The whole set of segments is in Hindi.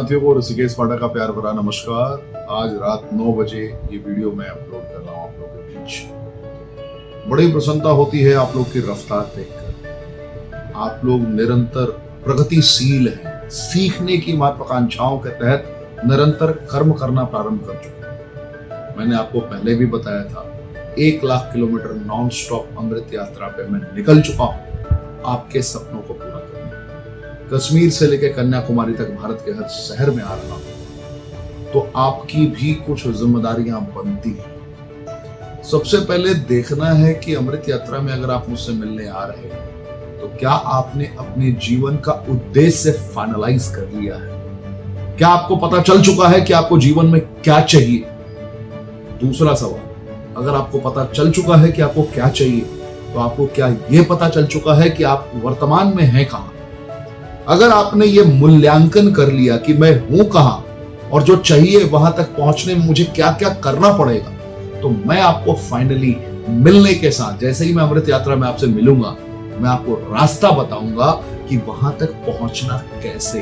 साथियों को ऋषिकेश पाठक का प्यार भरा नमस्कार। आज रात 9 बजे ये वीडियो मैं अपलोड कर रहा हूँ आप लोगों के बीच। बड़ी प्रसन्नता होती है आप लोग की रफ्तार देखकर। आप लोग निरंतर प्रगतिशील हैं, सीखने की महत्वाकांक्षाओं के तहत निरंतर कर्म करना प्रारंभ कर चुके हैं। मैंने आपको पहले भी बताया था 1 लाख किलोमीटर नॉन स्टॉप अमृत यात्रा पे मैं निकल चुका हूँ आपके सपनों को पूरा करने। कश्मीर से लेकर कन्याकुमारी तक भारत के हर शहर में आ रहा हूं, तो आपकी भी कुछ जिम्मेदारियां बनती हैं। सबसे पहले देखना है कि अमृत यात्रा में अगर आप मुझसे मिलने आ रहे हैं तो क्या आपने अपने जीवन का उद्देश्य फाइनलाइज कर लिया है? क्या आपको पता चल चुका है कि आपको जीवन में क्या चाहिए? दूसरा सवाल, अगर आपको पता चल चुका है कि आपको क्या चाहिए तो आपको क्या यह पता चल चुका है कि आप वर्तमान में हैं कहां? अगर आपने ये मूल्यांकन कर लिया कि मैं हूं कहां और जो चाहिए वहां तक पहुंचने में मुझे क्या क्या करना पड़ेगा, तो मैं आपको फाइनली मिलने के साथ, जैसे ही मैं अमृत यात्रा में आपसे मिलूंगा, मैं आपको रास्ता बताऊंगा कि वहां तक पहुंचना कैसे।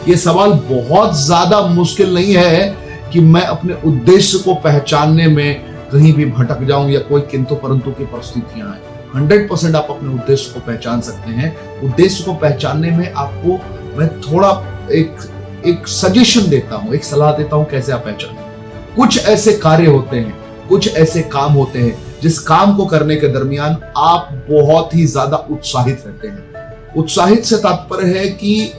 ये सवाल बहुत ज्यादा मुश्किल नहीं है कि मैं अपने उद्देश्य को पहचानने में कहीं भी भटक जाऊं या कोई किंतु परंतु की परिस्थितियां हैं। 100% आप अपने उद्देश्य को पहचान सकते हैं। उद्देश्य को पहचानने में आपको मैं थोड़ा एक सजेशन देता हूं, एक सलाह देता हूं कैसे आप पहचानें। कुछ ऐसे कार्य होते हैं, कुछ ऐसे काम होते हैं जिस काम को करने के दरमियान आप बहुत ही ज्यादा उत्साहित रहते हैं। उत्साहित से तात्पर्य है कि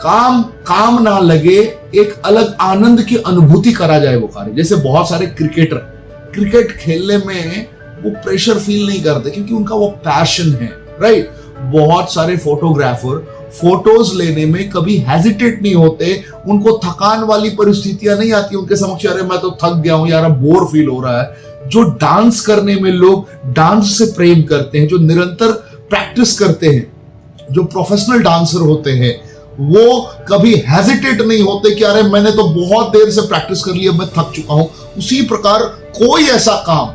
काम ना लगे, एक अलग आनंद की अनुभूति करा जाए वो कार्य। जैसे बहुत सारे क्रिकेट खेलने में वो प्रेशर फील नहीं करते क्योंकि उनका वो पैशन है, राइट। बहुत सारे फोटोग्राफर फोटोज लेने में कभी हेजिटेट नहीं होते, उनको थकान वाली परिस्थितियां नहीं आती उनके समक्ष, अरे मैं तो थक गया हूं यार, बोर फील हो रहा है। जो डांस करने में लोग डांस से प्रेम करते हैं, जो निरंतर प्रैक्टिस करते हैं, जो प्रोफेशनल डांसर होते हैं, वो कभी हेजिटेट नहीं होते कि अरे मैंने तो बहुत देर से प्रैक्टिस कर लिया, मैं थक चुका हूं। उसी प्रकार कोई ऐसा काम,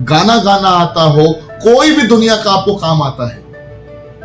गाना गाना आता हो, कोई भी दुनिया का आपको काम आता है,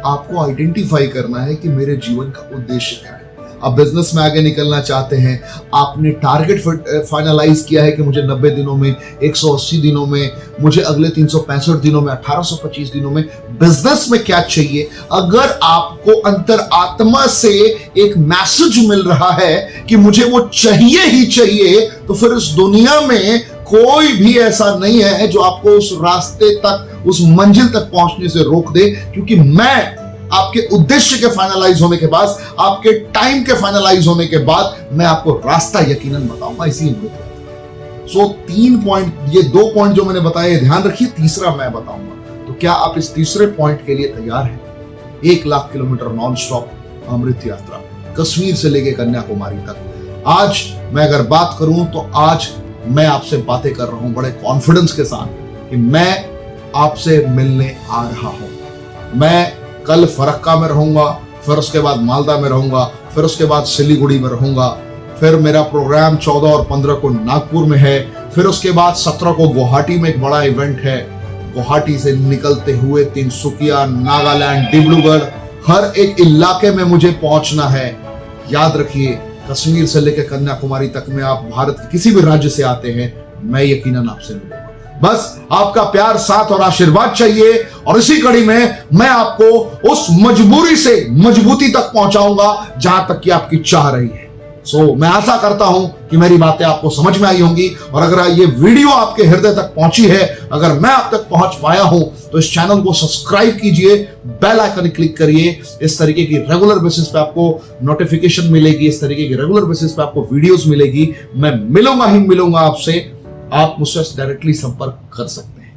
आपको आइडेंटिफाई करना है कि मेरे जीवन का उद्देश्य क्या है। आप बिजनेस में आगे निकलना चाहते हैं, आपने टारगेट फाइनलाइज किया है कि मुझे 90 दिनों में, 180 दिनों में, मुझे अगले 365 दिनों में, 1825 दिनों में बिजनेस में क्या चाहिए। अगर आपको अंतर आत्मा से एक मैसेज मिल रहा है कि मुझे वो चाहिए ही चाहिए, तो फिर इस दुनिया में कोई भी ऐसा नहीं है जो आपको उस रास्ते तक, उस मंजिल तक पहुंचने से रोक दे। क्योंकि मैं आपके उद्देश्य के फाइनलाइज होने के बाद, आपके टाइम के फाइनलाइज होने के बाद, मैं आपको रास्ता यकीनन बताऊंगा। इसीलिए 3 पॉइंट, ये 2 पॉइंट जो मैंने बताए ध्यान रखिए, तीसरा मैं बताऊंगा। तो क्या आप इस तीसरे पॉइंट के लिए तैयार हैं? 1 लाख किलोमीटर नॉन स्टॉप अमृत यात्रा, कश्मीर से लेकर कन्याकुमारी तक। आज मैं अगर बात करूं तो आज मैं आपसे बातें कर रहा हूं बड़े कॉन्फिडेंस के साथ कि मैं आपसे मिलने आ रहा हूं। मैं कल फरक्का में रहूंगा, फिर उसके बाद मालदा में रहूंगा, फिर उसके बाद सिलीगुड़ी में रहूंगा, फिर मेरा प्रोग्राम 14 और 15 को नागपुर में है, फिर उसके बाद 17 को गुवाहाटी में एक बड़ा इवेंट है। गुवाहाटी से निकलते हुए तिनसुकिया, नागालैंड, डिब्रूगढ़, हर एक इलाके में मुझे पहुंचना है। याद रखिए, कश्मीर से लेकर कन्याकुमारी तक में आप भारत के किसी भी राज्य से आते हैं, मैं यकीनन आपसे मिलूंगा। बस आपका प्यार, साथ और आशीर्वाद चाहिए, और इसी कड़ी में मैं आपको उस मजबूरी से मजबूती तक पहुंचाऊंगा जहां तक कि आपकी चाह रही है। मैं आशा करता हूं कि मेरी बातें आपको समझ में आई होंगी, और अगर ये वीडियो आपके हृदय तक पहुंची है, अगर मैं आप तक पहुंच पाया हूं, तो इस चैनल को सब्सक्राइब कीजिए, बेल आइकन क्लिक करिए। इस तरीके की रेगुलर बेसिस पे आपको नोटिफिकेशन मिलेगी, इस तरीके की रेगुलर बेसिस पे आपको वीडियोस मिलेगी। मैं मिलूंगा आपसे, आप मुझसे डायरेक्टली संपर्क कर सकते हैं।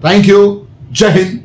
थैंक यू, जय हिंद,